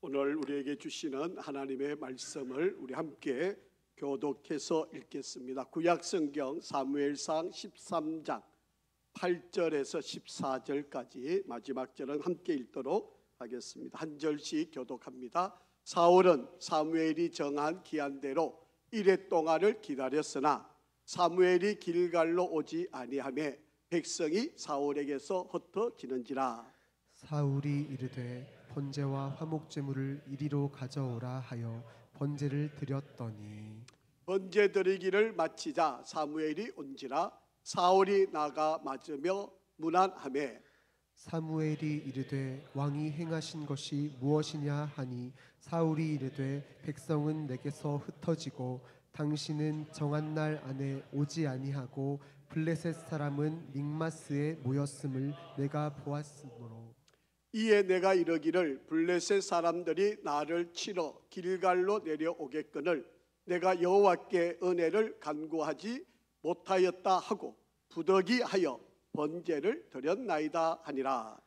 오늘 우리에게 주시는 하나님의 말씀을 우리 함께 교독해서 읽겠습니다. 구약성경 사무엘상 13장 8절에서 14절까지 마지막 절은 함께 읽도록 하겠습니다. 한 절씩 교독합니다. 사울은 사무엘이 정한 기한대로 이레 동안을 기다렸으나 사무엘이 길갈로 오지 아니하매 백성이 사울에게서 흩어지는지라. 사울이 이르되 번제와 화목제물을 이리로 가져오라 하여 번제를 드렸더니 번제 드리기를 마치자 사무엘이 온지라. 사울이 나가 맞으며 문안하매 사무엘이 이르되 왕이 행하신 것이 무엇이냐 하니 사울이 이르되 백성은 내게서 흩어지고 당신은 정한 날 안에 오지 아니하고 블레셋 사람은 믹마스에 모였음을 내가 보았으므로 이에 내가 이르기를 블레셋 사람들이 나를 치러 길갈로 내려오겠거늘 내가 여호와께 은혜를 간구하지 못하였다 하고 부득이하여 번제를 드렸나이다 하니라.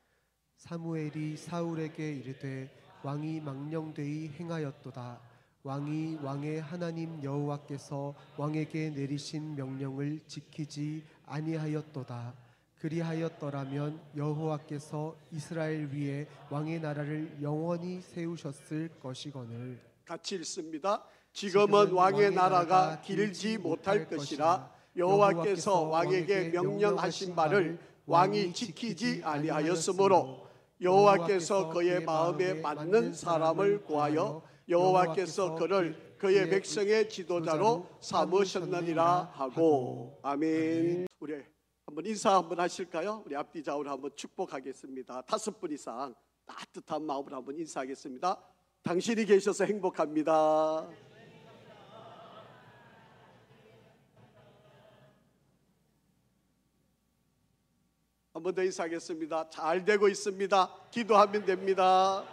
사무엘이 사울에게 이르되 왕이 망령되이 행하였도다. 왕이 왕의 하나님 여호와께서 왕에게 내리신 명령을 지키지 아니하였도다. 그리하였더라면 여호와께서 이스라엘 위에 왕의 나라를 영원히 세우셨을 것이거늘. 같이 읽습니다. 지금은 왕의 나라가 길지 못할 것이라 여호와께서 왕에게 명령하신 바를 왕이 지키지 아니하였으므로 여호와께서 그의 마음에 맞는 사람을 구하여 여호와께서 그를 그의 백성의 지도자로 삼으셨느니라 하고. 아멘. 우리 한번 인사 한번 하실까요? 우리 앞뒤 좌우로 한번 축복하겠습니다. 5분 이상 따뜻한 마음으로 한번 인사하겠습니다. 당신이 계셔서 행복합니다. 한 번 더 인사하겠습니다. 잘 되고 있습니다. 기도하면 됩니다.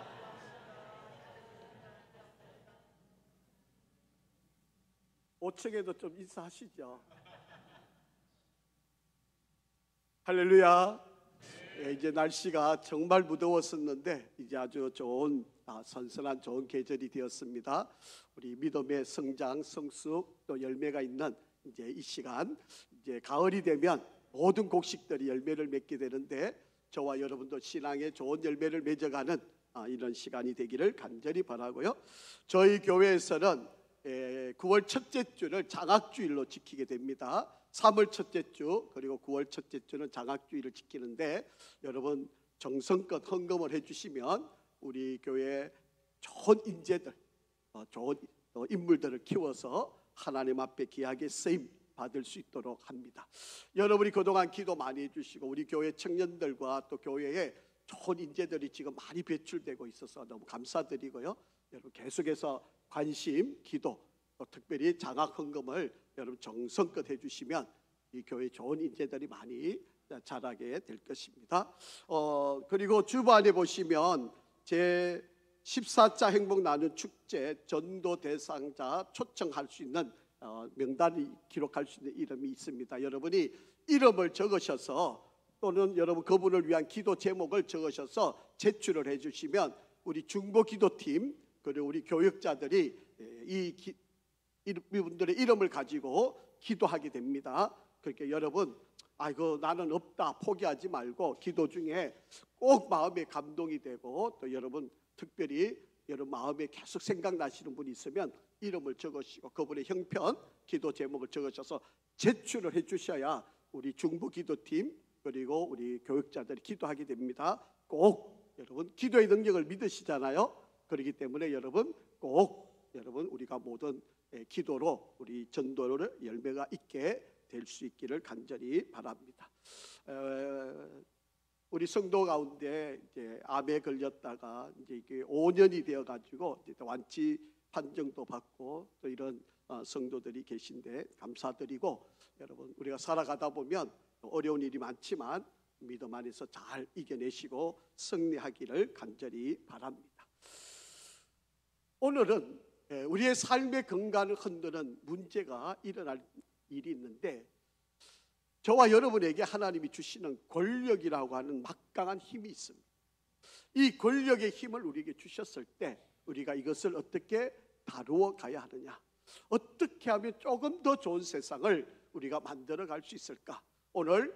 오층에도 좀 인사하시죠. 할렐루야. 이제 날씨가 정말 무더웠었는데 이제 아주 좋은 선선한 좋은 계절이 되었습니다. 우리 믿음의 성장, 성숙 또 열매가 있는 이제 이 시간, 이제 가을이 되면 모든 곡식들이 열매를 맺게 되는데 저와 여러분도 신앙의 좋은 열매를 맺어가는 이런 시간이 되기를 간절히 바라고요. 저희 교회에서는 9월 첫째 주를 장학주일로 지키게 됩니다. 3월 첫째 주 그리고 9월 첫째 주는 장학주일을 지키는데 여러분 정성껏 헌금을 해주시면 우리 교회 좋은 인재들, 좋은 인물들을 키워서 하나님 앞에 귀하게 쓰임 받을 수 있도록 합니다. 여러분이 그동안 기도 많이 해주시고 우리 교회 청년들과 또 교회에 좋은 인재들이 지금 많이 배출되고 있어서 너무 감사드리고요. 여러분 계속해서 관심, 기도, 또 특별히 장학 헌금을 여러분 정성껏 해주시면 이 교회 좋은 인재들이 많이 자라게 될 것입니다. 그리고 주반에 보시면 제 14자 행복 나눔 축제 전도 대상자 초청할 수 있는 명단이 기록할 수 있는 이름이 있습니다. 여러분이 이름을 적으셔서 또는 여러분 그분을 위한 기도 제목을 적으셔서 제출을 해주시면 우리 중보 기도팀 그리고 우리 교역자들이 이분들의 이름을 가지고 기도하게 됩니다. 그러니까 여러분 아이고 나는 없다 포기하지 말고 기도 중에 꼭 마음에 감동이 되고 또 여러분 특별히 여러분 마음에 계속 생각나시는 분이 있으면 이름을 적으시고 그분의 형편 기도 제목을 적으셔서 제출을 해주셔야 우리 중보 기도팀 그리고 우리 교육자들이 기도하게 됩니다. 꼭 여러분 기도의 능력을 믿으시잖아요. 그렇기 때문에 여러분 꼭 여러분 우리가 모든 기도로 우리 전도를 열매가 있게 될 수 있기를 간절히 바랍니다. 우리 성도 가운데 이제 암에 걸렸다가 이제 이게 5년이 되어 가지고 완치 판정도 받고 또 이런 성도들이 계신데 감사드리고 여러분 우리가 살아가다 보면 어려운 일이 많지만 믿음 안에서 잘 이겨내시고 승리하기를 간절히 바랍니다. 오늘은 우리의 삶의 건강을 흔드는 문제가 일어날 일이 있는데 저와 여러분에게 하나님이 주시는 권력이라고 하는 막강한 힘이 있습니다. 이 권력의 힘을 우리에게 주셨을 때 우리가 이것을 어떻게 다루어 가야 하느냐, 어떻게 하면 조금 더 좋은 세상을 우리가 만들어 갈 수 있을까? 오늘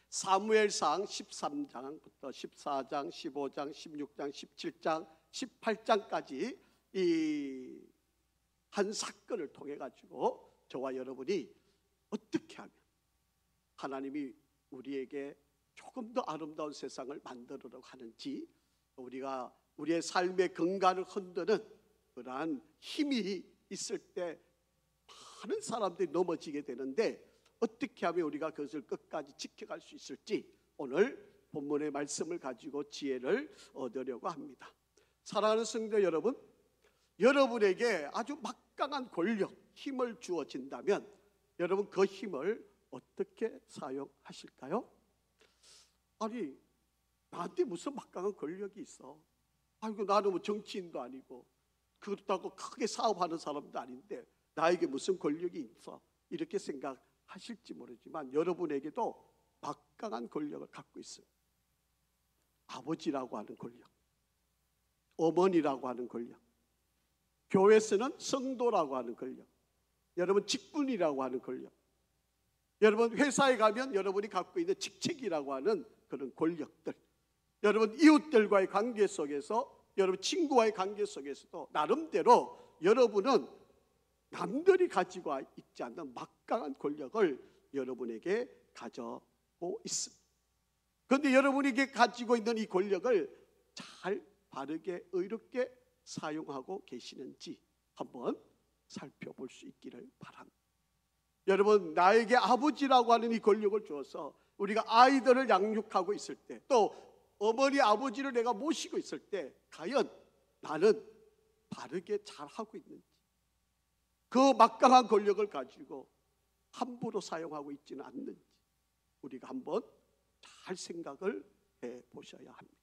사무엘상 13장부터 14장, 15장, 16장, 17장, 18장까지 이 한 사건을 통해 가지고 저와 여러분이 어떻게 하면 하나님이 우리에게 조금 더 아름다운 세상을 만들어가려고 하는지, 우리가 우리의 삶의 근간을 흔드는 그러한 힘이 있을 때 많은 사람들이 넘어지게 되는데, 어떻게 하면 우리가 그것을 끝까지 지켜갈 수 있을지 오늘 본문의 말씀을 가지고 지혜를 얻으려고 합니다. 사랑하는 성도 여러분, 여러분에게 아주 막강한 권력, 힘을 주어진다면 여러분 그 힘을 어떻게 사용하실까요? 아니, 나한테 무슨 막강한 권력이 있어? 아이고, 나는 뭐 정치인도 아니고 그렇다고 크게 사업하는 사람도 아닌데 나에게 무슨 권력이 있어? 이렇게 생각하실지 모르지만 여러분에게도 막강한 권력을 갖고 있어요. 아버지라고 하는 권력, 어머니라고 하는 권력, 교회에서는 성도라고 하는 권력, 여러분 직분이라고 하는 권력, 여러분 회사에 가면 여러분이 갖고 있는 직책이라고 하는 그런 권력들, 여러분 이웃들과의 관계 속에서, 여러분 친구와의 관계 속에서도 나름대로 여러분은 남들이 가지고 있지 않는 막강한 권력을 여러분에게 가지고 있습니다. 그런데 여러분에게 가지고 있는 이 권력을 잘 바르게 의롭게 사용하고 계시는지 한번 살펴볼 수 있기를 바랍니다. 여러분, 나에게 아버지라고 하는 이 권력을 주어서 우리가 아이들을 양육하고 있을 때, 또 어머니 아버지를 내가 모시고 있을 때 과연 나는 바르게 잘하고 있는지, 그 막강한 권력을 가지고 함부로 사용하고 있지는 않는지 우리가 한번 잘 생각을 해보셔야 합니다.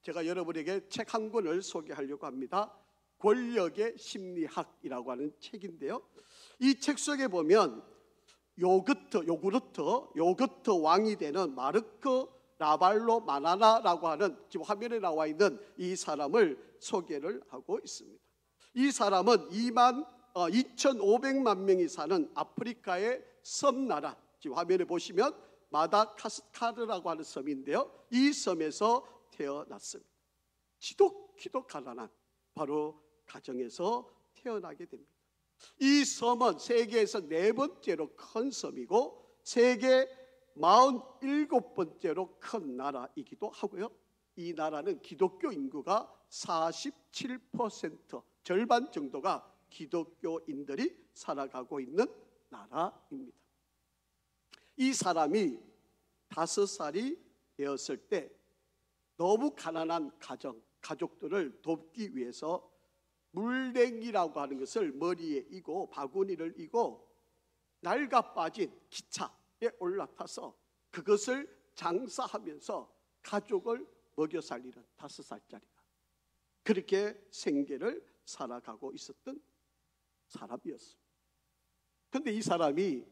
제가 여러분에게 책 한 권을 소개하려고 합니다. 권력의 심리학이라고 하는 책인데요, 이 책 속에 보면 요구르트 왕이 되는 마르크 라발로 마나나라고 하는, 지금 화면에 나와 있는 이 사람을 소개를 하고 있습니다. 이 사람은 2,500만 명이 사는 아프리카의 섬나라, 지금 화면에 보시면 마다가스카르라고 하는 섬인데요, 이 섬에서 태어났습니다. 지독히도 가난한 바로 가정에서 태어나게 됩니다. 이 섬은 세계에서 4번째로 큰 섬이고 세계 47번째로 큰 나라이기도 하고요, 이 나라는 기독교 인구가 47%, 절반 정도가 기독교인들이 살아가고 있는 나라입니다. 이 사람이 5살이 되었을 때 너무 가난한 가족들을 돕기 위해서 물냉이라고 하는 것을 머리에 이고 바구니를 이고 낡아 빠진 기차에 올라타서 그것을 장사하면서 가족을 먹여 살리는 5살짜리가 그렇게 생계를 살아가고 있었던 사람이었습니다. 그런데 이 사람이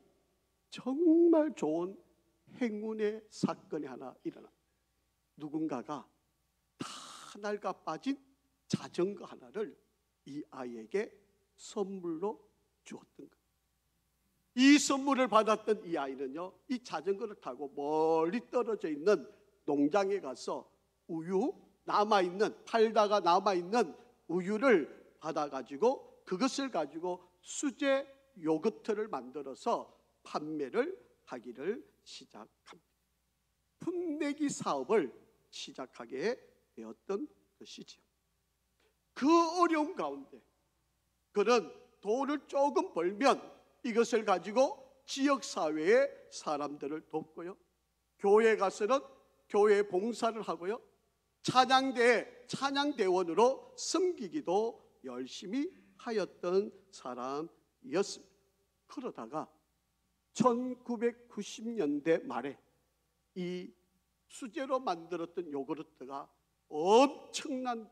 정말 좋은 행운의 사건이 하나 일어납니다. 누군가가 다 낡아 빠진 자전거 하나를 이 아이에게 선물로 주었던 거예요. 이 선물을 받았던 이 아이는요, 이 자전거를 타고 멀리 떨어져 있는 농장에 가서 팔다가 남아있는 우유를 받아가지고 그것을 가지고 수제 요거트를 만들어서 판매를 하기를 시작합니다. 풋내기 사업을 시작하게 되었던 것이죠. 그 어려운 가운데 그는 돈을 조금 벌면 이것을 가지고 지역사회의 사람들을 돕고요, 교회에 가서는 교회 봉사를 하고요, 찬양대원으로 섬기기도 열심히 하였던 사람이었습니다. 그러다가 1990년대 말에 이 수제로 만들었던 요구르트가 엄청난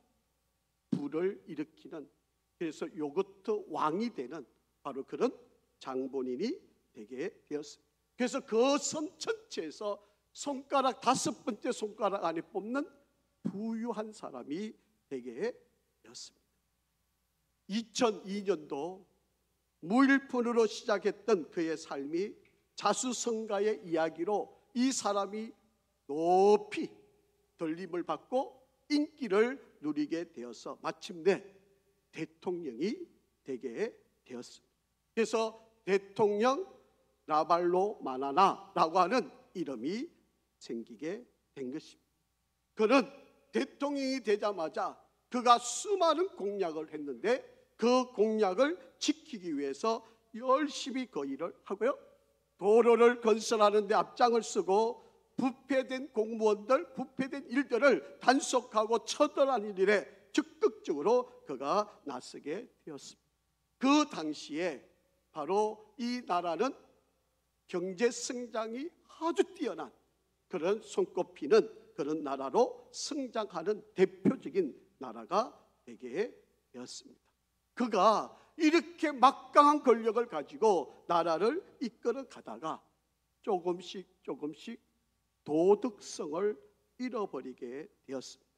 불을 일으키는, 그래서 요거트 왕이 되는 바로 그런 장본인이 되게 되었습니다. 그래서 그 섬 전체에서 손가락 5번째 손가락 안에 뽑는 부유한 사람이 되게 되었습니다. 2002년도 무일푼으로 시작했던 그의 삶이 자수성가의 이야기로 이 사람이 높이 들림을 받고 인기를 누리게 되어서 마침내 대통령이 되게 되었습니다. 그래서 대통령 라발로 마나나라고 하는 이름이 생기게 된 것입니다. 그는 대통령이 되자마자 그가 수많은 공약을 했는데 그 공약을 지키기 위해서 열심히 그 일을 하고요, 도로를 건설하는 데 앞장을 쓰고 부패된 공무원들, 부패된 일들을 단속하고 처벌하는 일에 적극적으로 그가 나서게 되었습니다. 그 당시에 바로 이 나라는 경제 성장이 아주 뛰어난 그런 손꼽히는 그런 나라로 성장하는 대표적인 나라가 되게 되었습니다. 그가 이렇게 막강한 권력을 가지고 나라를 이끌어 가다가 조금씩 도덕성을 잃어버리게 되었습니다.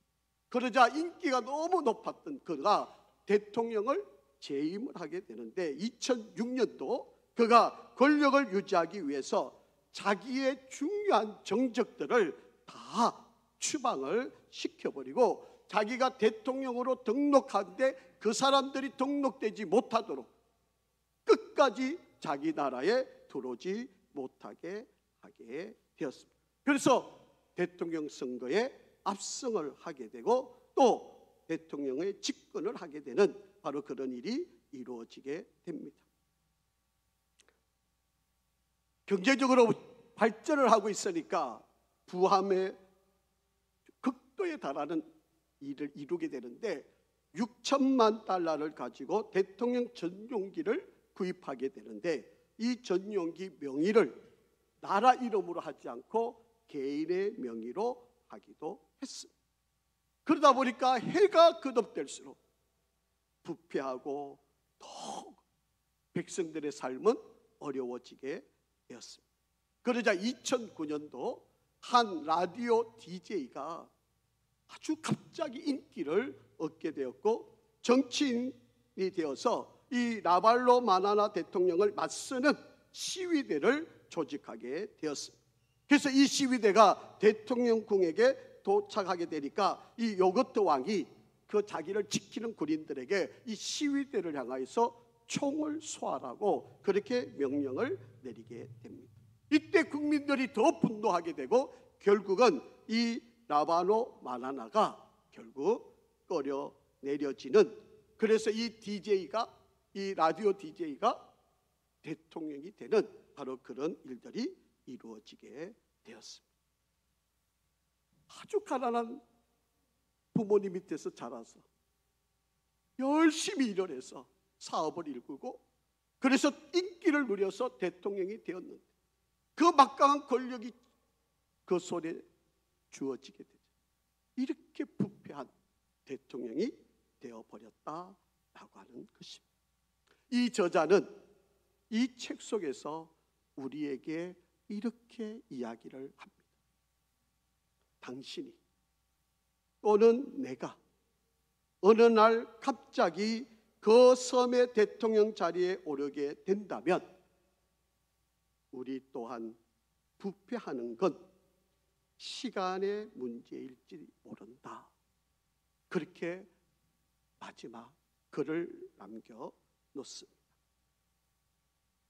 그러자 인기가 너무 높았던 그가 대통령을 재임을 하게 되는데 2006년도 그가 권력을 유지하기 위해서 자기의 중요한 정적들을 다 추방을 시켜버리고 자기가 대통령으로 등록하는데 그 사람들이 등록되지 못하도록 끝까지 자기 나라에 들어오지 못하게 하게 되었습니다. 그래서 대통령 선거에 압승을 하게 되고 또 대통령의 집권을 하게 되는 바로 그런 일이 이루어지게 됩니다. 경제적으로 발전을 하고 있으니까 부함의 극도에 달하는 일을 이루게 되는데 6천만 달러를 가지고 대통령 전용기를 구입하게 되는데 이 전용기 명의를 나라 이름으로 하지 않고 개인의 명의로 하기도 했습니다. 그러다 보니까 해가 거듭될수록 부패하고 더욱 백성들의 삶은 어려워지게 되었습니다. 그러자 2009년도 한 라디오 DJ가 아주 갑자기 인기를 얻게 되었고 정치인이 되어서 이 라발로 마나나 대통령을 맞서는 시위대를 조직하게 되었습니다. 그래서 이 시위대가 대통령궁에게 도착하게 되니까 이 요거트 왕이 그 자기를 지키는 군인들에게 이 시위대를 향하여서 총을 쏘아라고 그렇게 명령을 내리게 됩니다. 이때 국민들이 더 분노하게 되고 결국은 이 라발로 마나나가 결국 끌어 내려지는, 그래서 이 라디오 DJ가 대통령이 되는 바로 그런 일들이 이루어지게 되었습니다. 아주 가난한 부모님 밑에서 자라서 열심히 일을 해서 사업을 일구고 그래서 인기를 누려서 대통령이 되었는데 그 막강한 권력이 그 손에 주어지게 되죠. 이렇게 부패한 대통령이 되어버렸다라고 하는 것입니다. 이 저자는 이 책 속에서 우리에게 이렇게 이야기를 합니다. 당신이 또는 내가 어느 날 갑자기 그 섬의 대통령 자리에 오르게 된다면 우리 또한 부패하는 건 시간의 문제일지 모른다. 그렇게 마지막 글을 남겨놓습니다.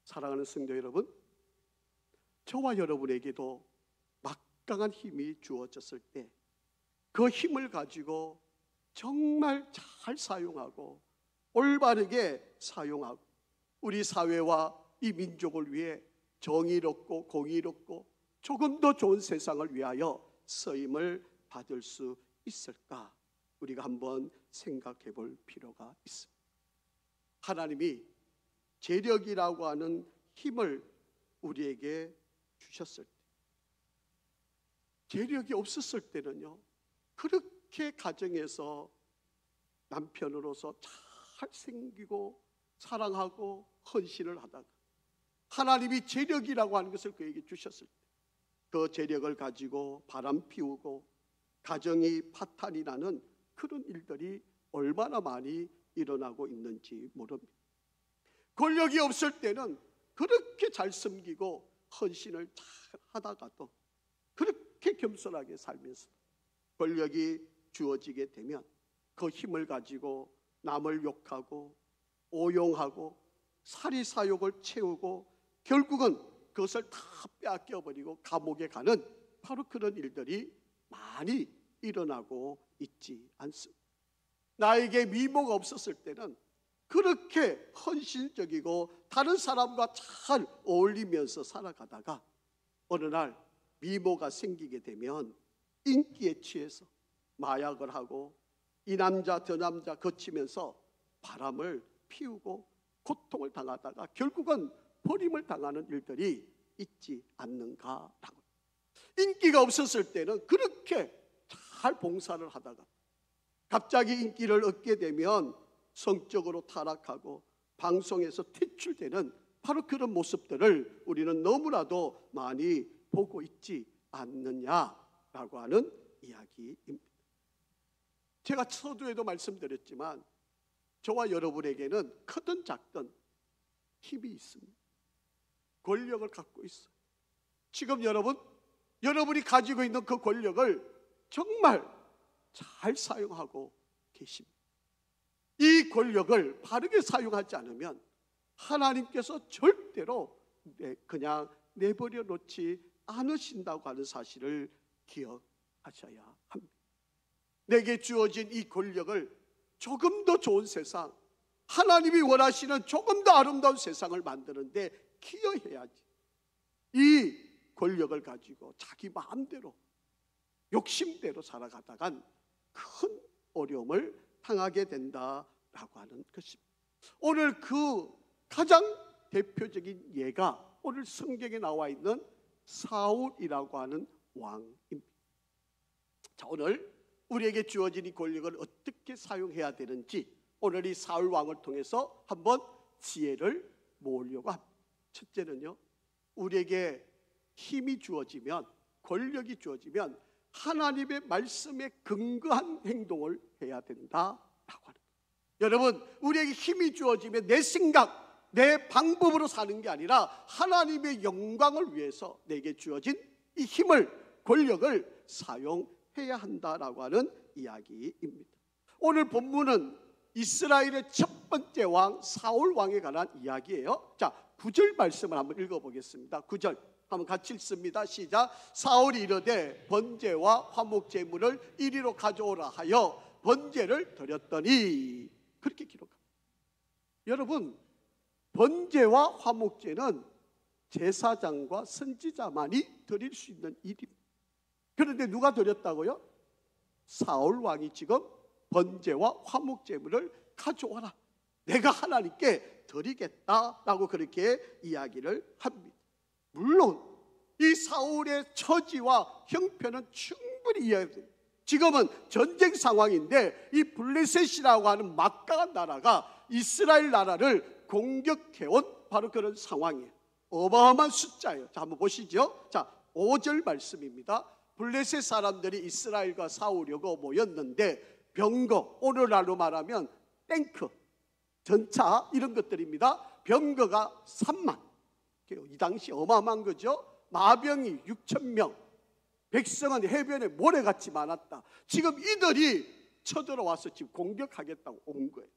사랑하는 성도 여러분, 저와 여러분에게도 막강한 힘이 주어졌을 때 그 힘을 가지고 정말 잘 사용하고 올바르게 사용하고 우리 사회와 이 민족을 위해 정의롭고 공의롭고 조금 더 좋은 세상을 위하여 쓰임을 받을 수 있을까? 우리가 한번 생각해 볼 필요가 있습니다. 하나님이 재력이라고 하는 힘을 우리에게 주셨을 때, 재력이 없었을 때는요, 그렇게 가정에서 남편으로서 잘 생기고 사랑하고 헌신을 하다가 하나님이 재력이라고 하는 것을 그에게 주셨을 때 그 재력을 가지고 바람 피우고 가정이 파탄이 나는 그런 일들이 얼마나 많이 일어나고 있는지 모릅니다. 권력이 없을 때는 그렇게 잘 섬기고 헌신을 잘 하다가도 그렇게 겸손하게 살면서 권력이 주어지게 되면 그 힘을 가지고 남을 욕하고 오용하고 사리사욕을 채우고 결국은 그것을 다 빼앗겨버리고 감옥에 가는 바로 그런 일들이 많이 일어나고 있지 않습니다. 나에게 미모가 없었을 때는 그렇게 헌신적이고 다른 사람과 잘 어울리면서 살아가다가 어느 날 미모가 생기게 되면 인기에 취해서 마약을 하고 이 남자 저 남자 거치면서 바람을 피우고 고통을 당하다가 결국은 버림을 당하는 일들이 있지 않는가라고. 인기가 없었을 때는 그렇게 잘 봉사를 하다가 갑자기 인기를 얻게 되면 성적으로 타락하고 방송에서 퇴출되는 바로 그런 모습들을 우리는 너무나도 많이 보고 있지 않느냐라고 하는 이야기입니다. 제가 서두에도 말씀드렸지만 저와 여러분에게는 크든 작든 힘이 있습니다. 권력을 갖고 있어요. 지금 여러분이 가지고 있는 그 권력을 정말 잘 사용하고 계십니다. 이 권력을 바르게 사용하지 않으면 하나님께서 절대로 그냥 내버려 놓지 않으신다고 하는 사실을 기억하셔야 합니다. 내게 주어진 이 권력을 조금 더 좋은 세상, 하나님이 원하시는 조금 더 아름다운 세상을 만드는데 기여해야지. 이 권력을 가지고 자기 마음대로 욕심대로 살아가다간 큰 어려움을 당하게 된다라고 하는 것입니다. 오늘 그 가장 대표적인 예가 오늘 성경에 나와 있는 사울이라고 하는 왕입니다. 자, 오늘 우리에게 주어진 이 권력을 어떻게 사용해야 되는지 오늘 이 사울 왕을 통해서 한번 지혜를 모으려고 합니다. 첫째는요, 우리에게 힘이 주어지면, 권력이 주어지면 하나님의 말씀에 근거한 행동을 해야 된다라고 하는 거예요. 여러분, 우리에게 힘이 주어지면 내 생각, 내 방법으로 사는 게 아니라 하나님의 영광을 위해서 내게 주어진 이 힘을, 권력을 사용해야 한다라고 하는 이야기입니다. 오늘 본문은 이스라엘의 첫 번째 왕 사울 왕에 관한 이야기예요. 자, 9절 말씀을 한번 읽어보겠습니다. 9절 한번 같이 읽습니다. 시작. 사울이 이르되 번제와 화목 제물을 이리로 가져오라 하여 번제를 드렸더니, 그렇게 기록합니다. 여러분, 번제와 화목제는 제사장과 선지자만이 드릴 수 있는 일입니다. 그런데 누가 드렸다고요? 사울 왕이 지금 번제와 화목 제물을 가져와라, 내가 하나님께 드리겠다라고 그렇게 이야기를 합니다. 물론 이 사울의 처지와 형편은 충분히 이해합니다. 지금은 전쟁 상황인데 이 블레셋이라고 하는 막강한 나라가 이스라엘 나라를 공격해온 바로 그런 상황이에요. 어마어마한 숫자예요. 자, 한번 보시죠. 자, 5절 말씀입니다. 블레셋 사람들이 이스라엘과 싸우려고 모였는데 병거, 오늘날로 말하면 탱크, 전차 이런 것들입니다. 병거가 3만. 이 당시 어마어마한 거죠. 마병이 6,000명, 백성은 해변에 모래같이 많았다. 지금 이들이 쳐들어와서 지금 공격하겠다고 온 거예요.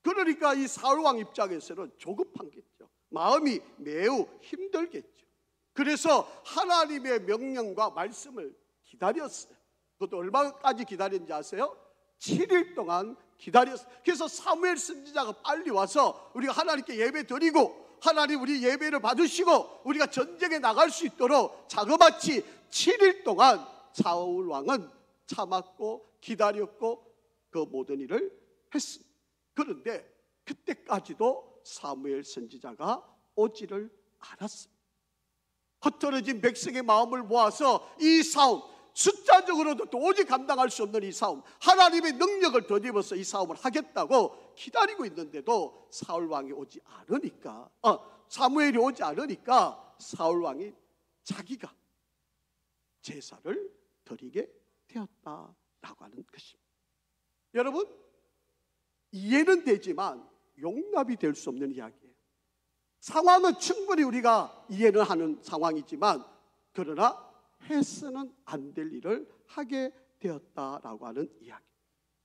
그러니까 이 사울왕 입장에서는 조급하겠죠. 마음이 매우 힘들겠죠. 그래서 하나님의 명령과 말씀을 기다렸어요. 그것도 얼마까지 기다렸는지 아세요? 7일 동안 기다렸어요. 그래서 사무엘 선지자가 빨리 와서 우리가 하나님께 예배 드리고 하나님 우리 예배를 받으시고 우리가 전쟁에 나갈 수 있도록 자그마치 7일 동안 사울 왕은 참았고 기다렸고 그 모든 일을 했습니다. 그런데 그때까지도 사무엘 선지자가 오지를 않았습니다. 흩어진 백성의 마음을 모아서 이 싸움, 숫자적으로도 도저히 감당할 수 없는 이 싸움, 하나님의 능력을 더입어서 이 싸움을 하겠다고 기다리고 있는데도 사울왕이 오지 않으니까, 사무엘이 오지 않으니까 사울왕이 자기가 제사를 드리게 되었다라고 하는 것입니다. 여러분, 이해는 되지만 용납이 될 수 없는 이야기예요. 상황은 충분히 우리가 이해는 하는 상황이지만 그러나 해서는 안 될 일을 하게 되었다라고 하는 이야기.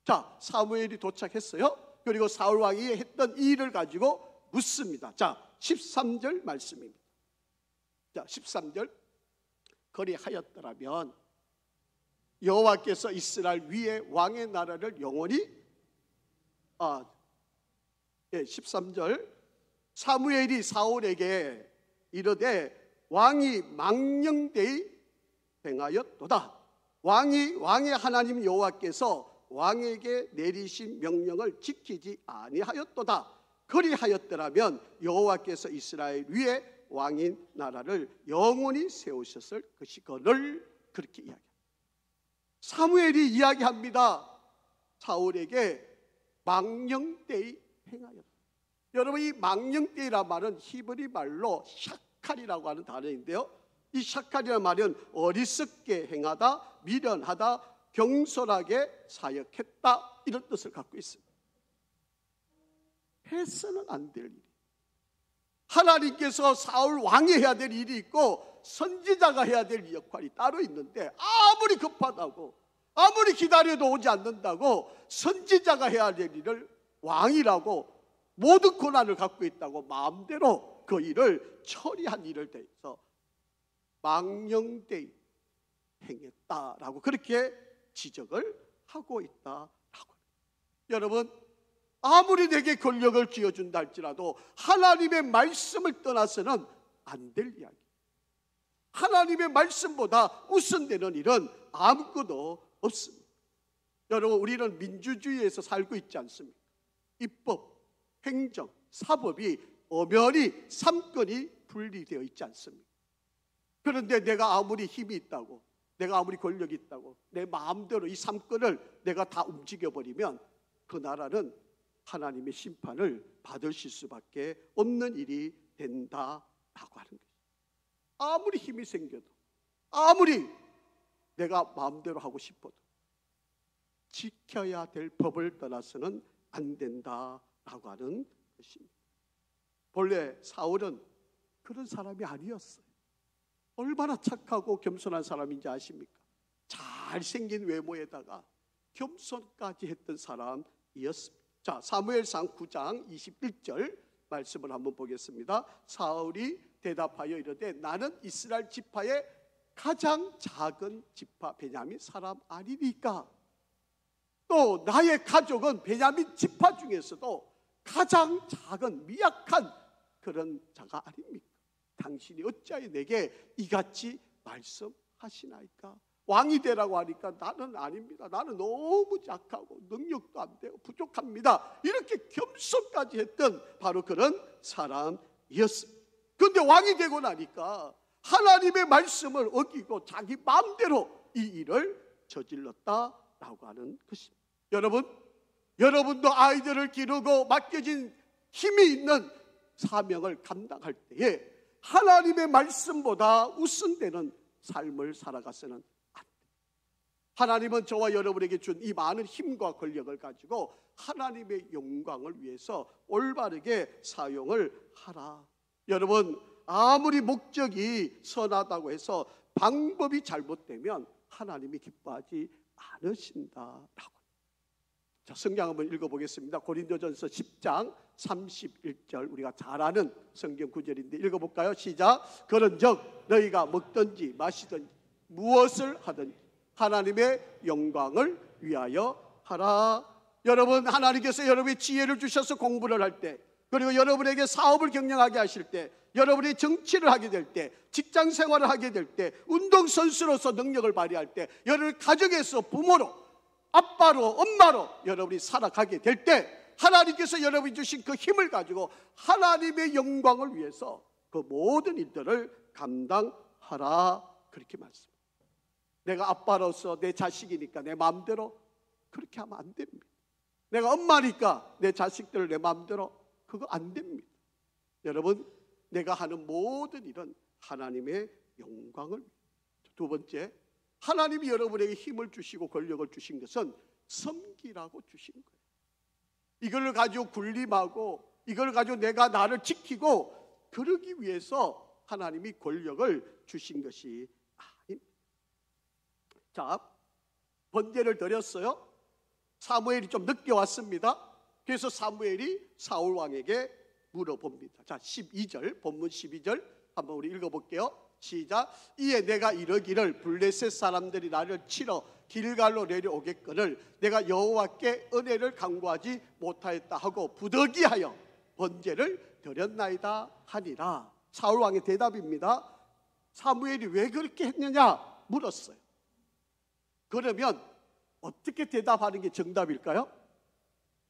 자, 사무엘이 도착했어요. 그리고 사울 왕이 했던 이 일을 가지고 묻습니다. 자, 13절 말씀입니다. 자, 13절. 그리하였더라면 여호와께서 이스라엘 위에 왕의 나라를 영원히 13절. 사무엘이 사울에게 이르되 왕이 망령되이 행하였도다. 왕의 하나님 여호와께서 왕에게 내리신 명령을 지키지 아니하였도다. 그리하였더라면 여호와께서 이스라엘 위에 왕인 나라를 영원히 세우셨을 것이거늘. 그렇게 이야기합니다. 사무엘이 이야기합니다. 사울에게 망령되이 행하였다. 여러분, 이 망령되이란 말은 히브리 말로 샤칼이라고 하는 단어인데요, 이 샤칼이라는 말은 어리석게 행하다, 미련하다, 경솔하게 사역했다, 이런 뜻을 갖고 있습니다. 해서는 안 될 일. 하나님께서 사울 왕이 해야 될 일이 있고 선지자가 해야 될 역할이 따로 있는데, 아무리 급하다고 아무리 기다려도 오지 않는다고 선지자가 해야 될 일을 왕이라고 모든 권한을 갖고 있다고 마음대로 그 일을 처리한 일을 대해서 망령되이 행했다라고 그렇게 지적을 하고 있다라고. 여러분, 아무리 내게 권력을 쥐어준다 할지라도 하나님의 말씀을 떠나서는 안 될 이야기. 하나님의 말씀보다 우선되는 일은 아무것도 없습니다. 여러분, 우리는 민주주의에서 살고 있지 않습니까? 입법, 행정, 사법이 엄연히 삼권이 분리되어 있지 않습니까? 그런데 내가 아무리 힘이 있다고, 내가 아무리 권력이 있다고 내 마음대로 이 삼권을 내가 다 움직여버리면 그 나라는 하나님의 심판을 받으실 수밖에 없는 일이 된다라고 하는 거예요. 아무리 힘이 생겨도, 아무리 내가 마음대로 하고 싶어도 지켜야 될 법을 떠나서는 안 된다라고 하는 것입니다. 본래 사울은 그런 사람이 아니었어요. 얼마나 착하고 겸손한 사람인지 아십니까? 잘생긴 외모에다가 겸손까지 했던 사람이었습니다. 자, 사무엘상 9장 21절 말씀을 한번 보겠습니다. 사울이 대답하여 이르되 나는 이스라엘 지파의 가장 작은 지파 베냐민 사람 아니니까, 또 나의 가족은 베냐민 지파 중에서도 가장 작은 미약한 그런 자가 아닙니까? 당신이 어찌하여 내게 이같이 말씀하시나이까? 왕이 되라고 하니까 나는 아닙니다. 나는 너무 약하고 능력도 안 되고 부족합니다. 이렇게 겸손까지 했던 바로 그런 사람이었습니다. 그런데 왕이 되고 나니까 하나님의 말씀을 어기고 자기 마음대로 이 일을 저질렀다라고 하는 것입니다. 여러분도 아이들을 기르고 맡겨진 힘이 있는 사명을 감당할 때에 하나님의 말씀보다 우선되는 삶을 살아가서는 안 돼요. 하나님은 저와 여러분에게 준 이 많은 힘과 권력을 가지고 하나님의 영광을 위해서 올바르게 사용을 하라. 여러분, 아무리 목적이 선하다고 해서 방법이 잘못되면 하나님이 기뻐하지 않으신다라고. 자, 성경 한번 읽어보겠습니다. 고린도전서 10장 31절, 우리가 잘 아는 성경 구절인데 읽어볼까요? 시작. 그런즉 너희가 먹든지 마시든지 무엇을 하든지 하나님의 영광을 위하여 하라. 여러분, 하나님께서 여러분의 지혜를 주셔서 공부를 할 때, 그리고 여러분에게 사업을 경영하게 하실 때, 여러분이 정치를 하게 될 때, 직장 생활을 하게 될 때, 운동선수로서 능력을 발휘할 때, 여러분 가정에서 부모로, 아빠로, 엄마로 여러분이 살아가게 될 때 하나님께서 여러분이 주신 그 힘을 가지고 하나님의 영광을 위해서 그 모든 일들을 감당하라. 그렇게 말씀합니다. 내가 아빠로서 내 자식이니까 내 마음대로 그렇게 하면 안 됩니다. 내가 엄마니까 내 자식들을 내 마음대로, 그거 안 됩니다. 여러분, 내가 하는 모든 일은 하나님의 영광을. 두 번째, 하나님이 여러분에게 힘을 주시고 권력을 주신 것은 섬기라고 주신 거예요. 이걸 가지고 군림하고 이걸 가지고 내가 나를 지키고 그러기 위해서 하나님이 권력을 주신 것이 아닙니다. 자, 번제를 드렸어요. 사무엘이 좀 늦게 왔습니다. 그래서 사무엘이 사울 왕에게 물어봅니다. 자, 12절, 본문 12절 한번 우리 읽어볼게요. 시작. 이에 내가 이르기를 블레셋 사람들이 나를 치러 길갈로 내려오겠거늘 내가 여호와께 은혜를 간구하지 못하였다 하고 부득이하여 번제를 드렸나이다 하니라. 사울 왕의 대답입니다. 사무엘이 왜 그렇게 했느냐 물었어요. 그러면 어떻게 대답하는 게 정답일까요?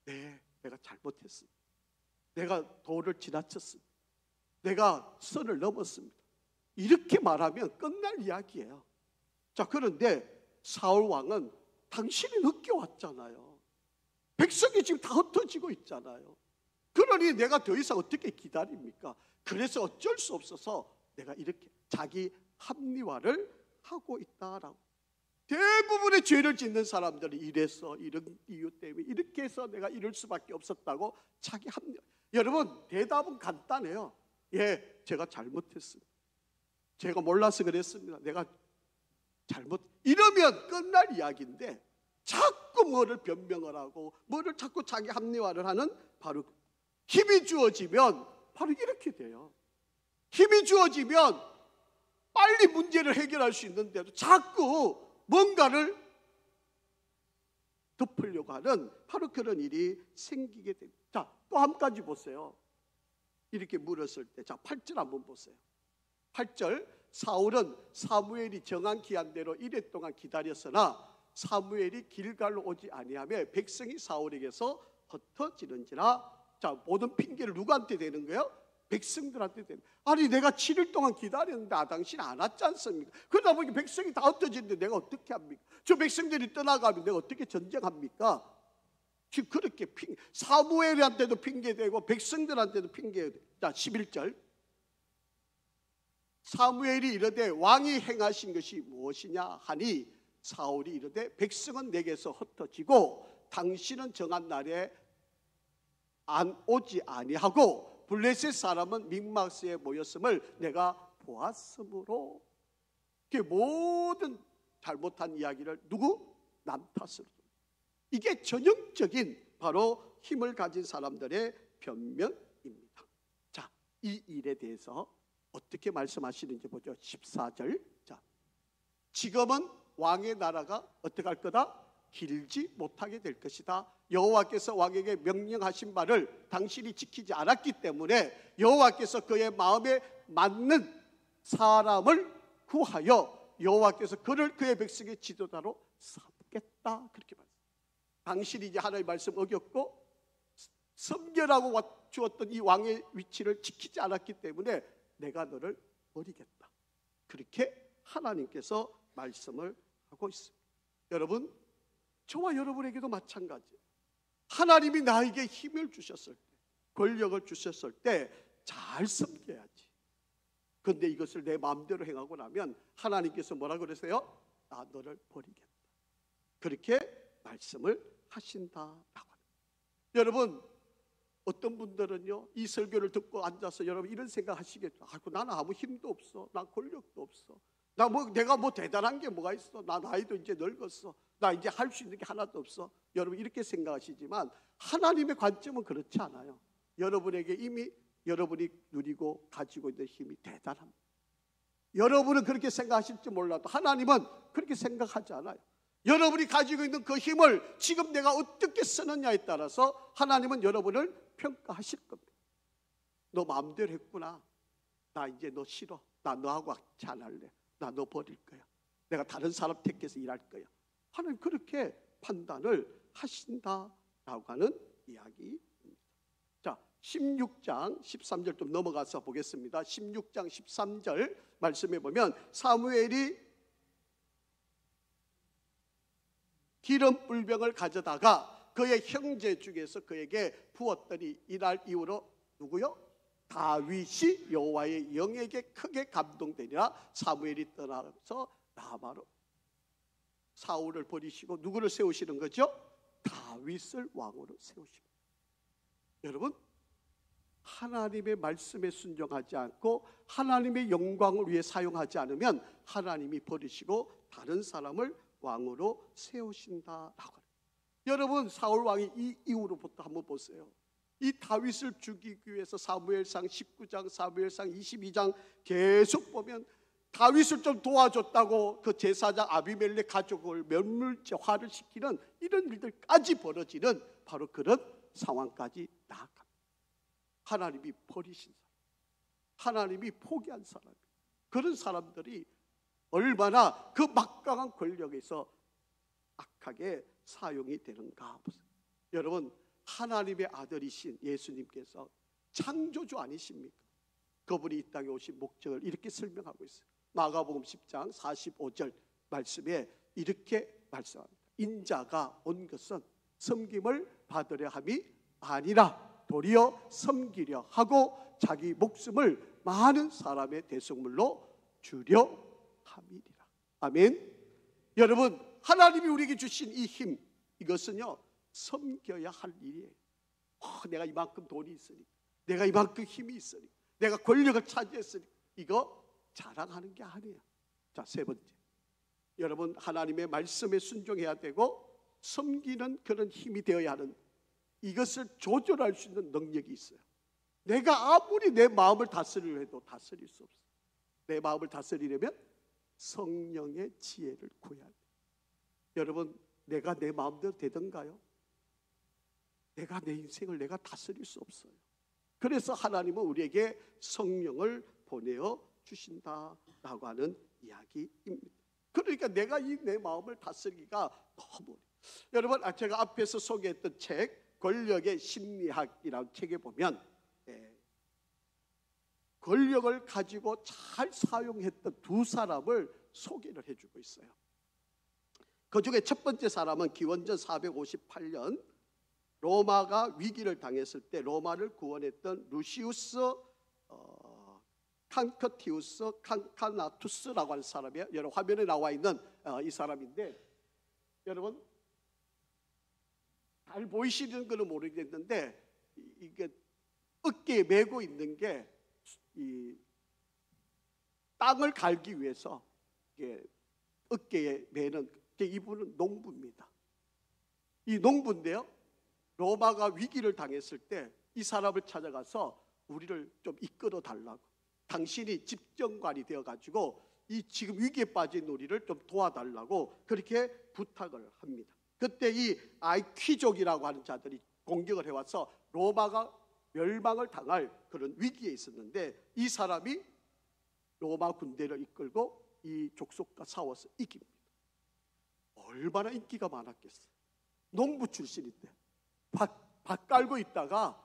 네, 내가 잘못했습니다. 내가 도를 지나쳤습니다. 내가 선을 넘었습니다. 이렇게 말하면 끝날 이야기예요. 자, 그런데 사울 왕은 당신이 늦게 왔잖아요. 백성이 지금 다 흩어지고 있잖아요. 그러니 내가 더 이상 어떻게 기다립니까? 그래서 어쩔 수 없어서 내가 이렇게 자기 합리화를 하고 있다라고. 대부분의 죄를 짓는 사람들이 이래서 이런 이유 때문에 이렇게 해서 내가 이럴 수밖에 없었다고 자기 합리화. 여러분, 대답은 간단해요. 예, 제가 잘못했습니다. 제가 몰라서 그랬습니다. 내가 잘못. 이러면 끝날 이야기인데 자꾸 뭐를 변명을 하고 뭐를 자꾸 자기 합리화를 하는, 바로 힘이 주어지면 바로 이렇게 돼요. 힘이 주어지면 빨리 문제를 해결할 수 있는데도 자꾸 뭔가를 덮으려고 하는 바로 그런 일이 생기게 됩니다. 자, 또 한 가지 보세요. 이렇게 물었을 때, 자, 8절 한번 보세요. 8절. 사울은 사무엘이 정한 기한대로 이래 동안 기다렸으나 사무엘이 길갈로 오지 아니하며 백성이 사울에게서 흩어지는지라. 자, 모든 핑계를 누구한테 대는 거예요? 백성들한테 대는. 아니, 내가 7일 동안 기다렸는데 당신 안 왔지 않습니까? 그러다 보니 백성이 다 흩어지는데 내가 어떻게 합니까? 저 백성들이 떠나가면 내가 어떻게 전쟁합니까? 지금 그렇게 사무엘한테도 핑계대고 백성들한테도 핑계대고. 자, 11절. 사무엘이 이르되 왕이 행하신 것이 무엇이냐 하니 사울이 이르되 백성은 내게서 흩어지고 당신은 정한 날에 안 오지 아니하고 블레셋 사람은 믹마스에 모였음을 내가 보았으므로. 그 모든 잘못한 이야기를 누구? 남 탓으로. 이게 전형적인 바로 힘을 가진 사람들의 변명입니다. 자, 이 일에 대해서 어떻게 말씀하시는지 보죠. 14절. 자, 지금은 왕의 나라가 어떻게 할 거다? 길지 못하게 될 것이다. 여호와께서 왕에게 명령하신 바를 당신이 지키지 않았기 때문에 여호와께서 그의 마음에 맞는 사람을 구하여 여호와께서 그를 그의 백성의 지도자로 삼겠다. 그렇게 말합니다. 당신이 이제 하나님의 말씀 어겼고 섬겨라고 주었던 이 왕의 위치를 지키지 않았기 때문에 내가 너를 버리겠다. 그렇게 하나님께서 말씀을 하고 있습니다. 여러분, 저와 여러분에게도 마찬가지예요. 하나님이 나에게 힘을 주셨을 때, 권력을 주셨을 때 잘 섬겨야지. 그런데 이것을 내 마음대로 행하고 나면 하나님께서 뭐라 그러세요? 나 너를 버리겠다. 그렇게 말씀을 하신다라고 합니다. 여러분, 어떤 분들은요, 이 설교를 듣고 앉아서 여러분 이런 생각 하시겠죠. 아이고, 나는 아무 힘도 없어. 나 권력도 없어. 내가 뭐 대단한 게 뭐가 있어. 나 나이도 이제 늙었어. 나 이제 할 수 있는 게 하나도 없어. 여러분 이렇게 생각하시지만 하나님의 관점은 그렇지 않아요. 여러분에게 이미 여러분이 누리고 가지고 있는 힘이 대단합니다. 여러분은 그렇게 생각하실지 몰라도 하나님은 그렇게 생각하지 않아요. 여러분이 가지고 있는 그 힘을 지금 내가 어떻게 쓰느냐에 따라서 하나님은 여러분을 평가하실 겁니다. 너 마음대로 했구나. 나 이제 너 싫어. 나 너하고 같이 안 할래. 나 너 버릴 거야. 내가 다른 사람 택해서 일할 거야. 하나님 그렇게 판단을 하신다라고 하는 이야기입니다. 자, 16장 13절 좀 넘어가서 보겠습니다. 16장 13절 말씀해 보면 사무엘이 기름 뿔병을 가져다가 그의 형제 중에서 그에게 부었더니 이날 이후로 누구요? 다윗이 여호와의 영에게 크게 감동되니라. 사무엘이 떠나서 라마로 사울을 버리시고 누구를 세우시는 거죠? 다윗을 왕으로 세우십니다. 여러분, 하나님의 말씀에 순종하지 않고 하나님의 영광을 위해 사용하지 않으면 하나님이 버리시고 다른 사람을 왕으로 세우신다라고. 여러분, 사울 왕이 이 이후로부터 한번 보세요. 이 다윗을 죽이기 위해서 사무엘상 19장, 사무엘상 22장 계속 보면 다윗을 좀 도와줬다고 그 제사장 아비멜렉 가족을 멸물죄화를 시키는 이런 일들까지 벌어지는 바로 그런 상황까지 나아갑니다. 하나님이 버리신 사람, 하나님이 포기한 사람, 그런 사람들이 얼마나 그 막강한 권력에서 악하게 사용이 되는가 보세요. 여러분, 하나님의 아들이신 예수님께서 창조주 아니십니까? 그분이 이 땅에 오신 목적을 이렇게 설명하고 있어요. 마가복음 10장 45절 말씀에 이렇게 말씀합니다. 인자가 온 것은 섬김을 받으려 함이 아니라 도리어 섬기려 하고 자기 목숨을 많은 사람의 대속물로 주려 함이리라. 아멘. 여러분, 하나님이 우리에게 주신 이 힘, 이것은요 섬겨야 할 일이에요. 내가 이만큼 돈이 있으니, 내가 이만큼 힘이 있으니, 내가 권력을 차지했으니, 이거 자랑하는 게 아니에요. 자, 세 번째, 여러분, 하나님의 말씀에 순종해야 되고 섬기는 그런 힘이 되어야 하는, 이것을 조절할 수 있는 능력이 있어요. 내가 아무리 내 마음을 다스리려 해도 다스릴 수 없어요. 내 마음을 다스리려면 성령의 지혜를 구해야 돼요. 여러분, 내가 내 마음대로 되던가요? 내가 내 인생을 내가 다스릴 수 없어요. 그래서 하나님은 우리에게 성령을 보내어 주신다라고 하는 이야기입니다. 그러니까 내가 이 내 마음을 다스리기가 너무, 여러분, 제가 앞에서 소개했던 책 권력의 심리학이라는 책에 보면 권력을 가지고 잘 사용했던 두 사람을 소개를 해주고 있어요. 그 중에 첫 번째 사람은 기원전 458년 로마가 위기를 당했을 때 로마를 구원했던 루시우스 칸커티우스 칸카나투스라고 하는 사람이에요. 여러분, 화면에 나와 있는 이 사람인데, 여러분 잘 보이시는 거는 모르겠는데 이게 어깨에 메고 있는 게 이 땅을 갈기 위해서 이게 어깨에 메는, 이분은 농부입니다. 이 농부인데요, 로마가 위기를 당했을 때 이 사람을 찾아가서 우리를 좀 이끌어 달라고, 당신이 집정관이 되어가지고 이 지금 위기에 빠진 우리를 좀 도와달라고 그렇게 부탁을 합니다. 그때 이 아이퀴족이라고 하는 자들이 공격을 해와서 로마가 멸망을 당할 그런 위기에 있었는데, 이 사람이 로마 군대를 이끌고 이 족속과 싸워서 이깁니다. 얼마나 인기가 많았겠어요. 농부 출신인데 밭 깔고 있다가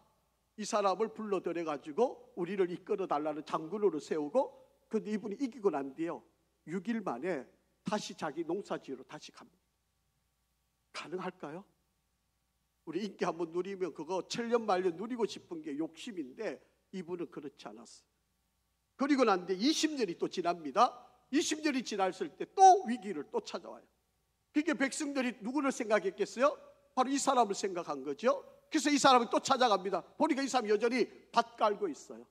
이 사람을 불러들여 가지고 우리를 이끌어 달라는 장군으로 세우고, 근데 이분이 이기고 난 뒤에요 6일 만에 다시 자기 농사지으러 다시 갑니다. 가능할까요? 우리 인기 한번 누리면 그거 천년만년 누리고 싶은 게 욕심인데, 이분은 그렇지 않았어요. 그리고 난 뒤에 20년이 또 지납니다. 20년이 지났을 때 또 위기를 또 찾아와요. 그러니까 백성들이 누구를 생각했겠어요? 바로 이 사람을 생각한 거죠. 그래서 이 사람을 또 찾아갑니다. 보니까 이 사람이 여전히 밭 깔고 있어요.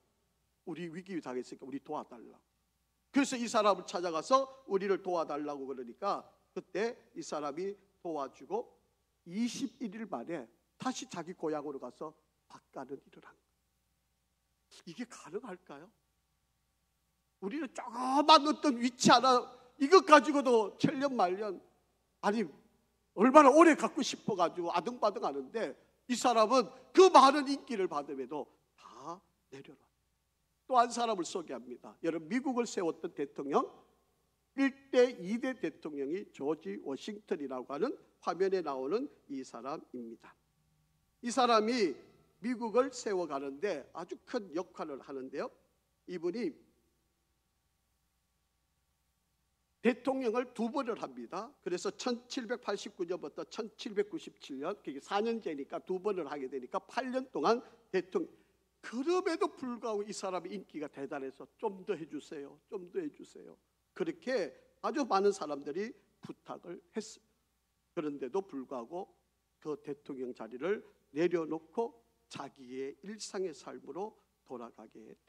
우리 위기 당했으니까 우리 도와달라고. 그래서 이 사람을 찾아가서 우리를 도와달라고 그러니까 그때 이 사람이 도와주고 21일 만에 다시 자기 고향으로 가서 밭 가는 일을 한 거예요. 이게 가능할까요? 우리는 조그만 어떤 위치 하나 이것 가지고도 천년만년, 아니 얼마나 오래 갖고 싶어가지고 아등바등 하는데, 이 사람은 그 많은 인기를 받음에도 다 내려놔. 또 한 사람을 소개합니다. 여러분, 미국을 세웠던 대통령 1대 2대 대통령이 조지 워싱턴이라고 하는 화면에 나오는 이 사람입니다. 이 사람이 미국을 세워가는데 아주 큰 역할을 하는데요, 이분이 대통령을 두 번을 합니다. 그래서 1789년부터 1797년, 그게 4년째니까 두 번을 하게 되니까 8년 동안 대통령. 그럼에도 불구하고 이 사람의 인기가 대단해서 좀 더 해주세요, 좀 더 해주세요, 그렇게 아주 많은 사람들이 부탁을 했어요. 그런데도 불구하고 그 대통령 자리를 내려놓고 자기의 일상의 삶으로 돌아가게 됩니다.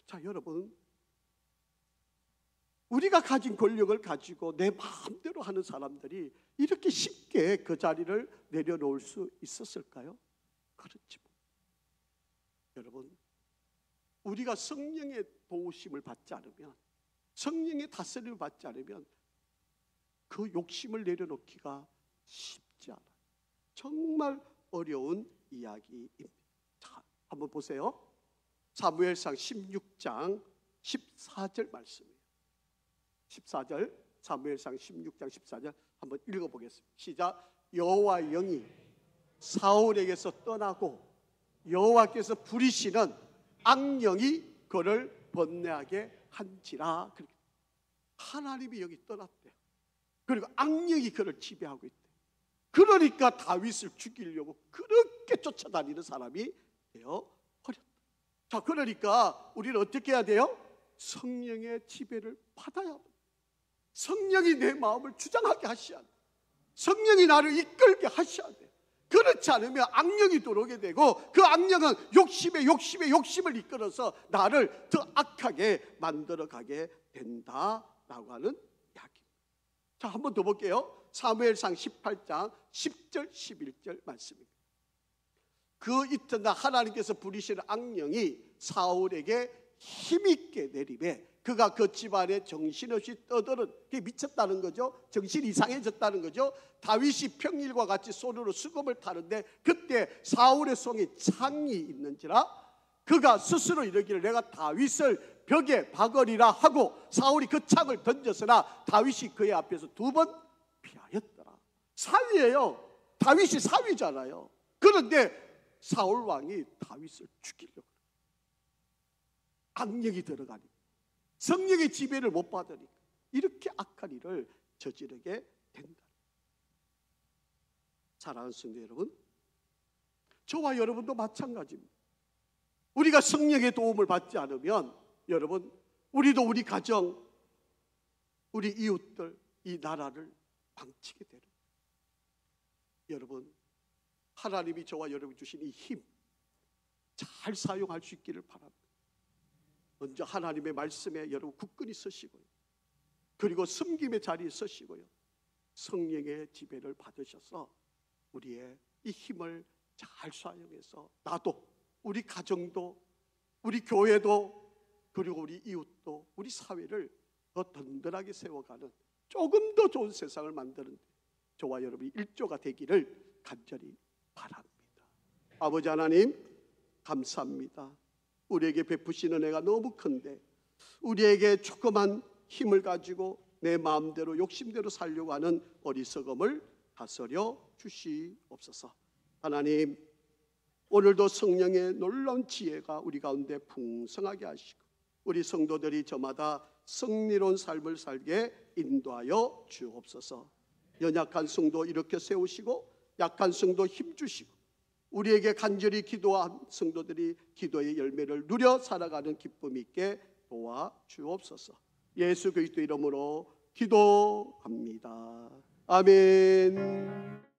자, 여러분, 우리가 가진 권력을 가지고 내 마음대로 하는 사람들이 이렇게 쉽게 그 자리를 내려놓을 수 있었을까요? 그렇지 뭐. 여러분, 우리가 성령의 도우심을 받지 않으면, 성령의 다스림을 받지 않으면 그 욕심을 내려놓기가 쉽지 않아요. 정말 어려운 이야기입니다. 자, 한번 보세요. 사무엘상 16장 14절 말씀이에요. 14절, 사무엘상 16장 14절 한번 읽어보겠습니다. 시작. 여호와 영이 사울에게서 떠나고 여호와께서 부리시는 악령이 그를 번뇌하게 한지라. 하나님이 여기 떠났대요. 그리고 악령이 그를 지배하고 있대요. 그러니까 다윗을 죽이려고 그렇게 쫓아다니는 사람이 되어 버렸다. 자, 그러니까 우리는 어떻게 해야 돼요? 성령의 지배를 받아야 합니다. 성령이 내 마음을 주장하게 하셔야 돼요. 성령이 나를 이끌게 하셔야 돼요. 그렇지 않으면 악령이 들어오게 되고, 그 악령은 욕심을 이끌어서 나를 더 악하게 만들어가게 된다라고 하는 이야기입니다. 자, 한 번 더 볼게요. 사무엘상 18장 10절 11절 말씀입니다. 그 이튿날 하나님께서 부리시는 악령이 사울에게 힘있게 내리매 그가 그 집안에 정신없이 떠드는, 그게 미쳤다는 거죠. 정신이 이상해졌다는 거죠. 다윗이 평일과 같이 손으로 수금을 타는데 그때 사울의 손에 창이 있는지라 그가 스스로 이르기를 내가 다윗을 벽에 박으리라 하고 사울이 그 창을 던졌으나 다윗이 그의 앞에서 2번 피하였더라. 사위예요. 다윗이 사위잖아요. 그런데 사울 왕이 다윗을 죽이려고, 악령이 들어가니까, 성령의 지배를 못 받으니까 이렇게 악한 일을 저지르게 된다. 사랑하는 성도 여러분, 저와 여러분도 마찬가지입니다. 우리가 성령의 도움을 받지 않으면 여러분, 우리도 우리 가정, 우리 이웃들, 이 나라를 망치게 되는 거예요. 여러분, 하나님이 저와 여러분 주신 이 힘 잘 사용할 수 있기를 바랍니다. 먼저 하나님의 말씀에 여러분 굳건히 서시고요. 그리고 섬김의 자리에 서시고요. 성령의 지배를 받으셔서 우리의 이 힘을 잘 사용해서 나도, 우리 가정도, 우리 교회도, 그리고 우리 이웃도, 우리 사회를 더 든든하게 세워가는 조금 더 좋은 세상을 만드는 저와 여러분이 일조가 되기를 간절히 바랍니다. 아버지 하나님, 감사합니다. 우리에게 베푸시는 은혜가 너무 큰데 우리에게 조그만 힘을 가지고 내 마음대로 욕심대로 살려고 하는 어리석음을 다스려 주시옵소서. 하나님, 오늘도 성령의 놀라운 지혜가 우리 가운데 풍성하게 하시고 우리 성도들이 저마다 승리로운 삶을 살게 인도하여 주옵소서. 연약한 성도 일으켜 세우시고 약한 성도 힘주시고 우리에게 간절히 기도한 성도들이 기도의 열매를 누려 살아가는 기쁨이 있게 도와주옵소서. 예수 그리스도 이름으로 기도합니다. 아멘.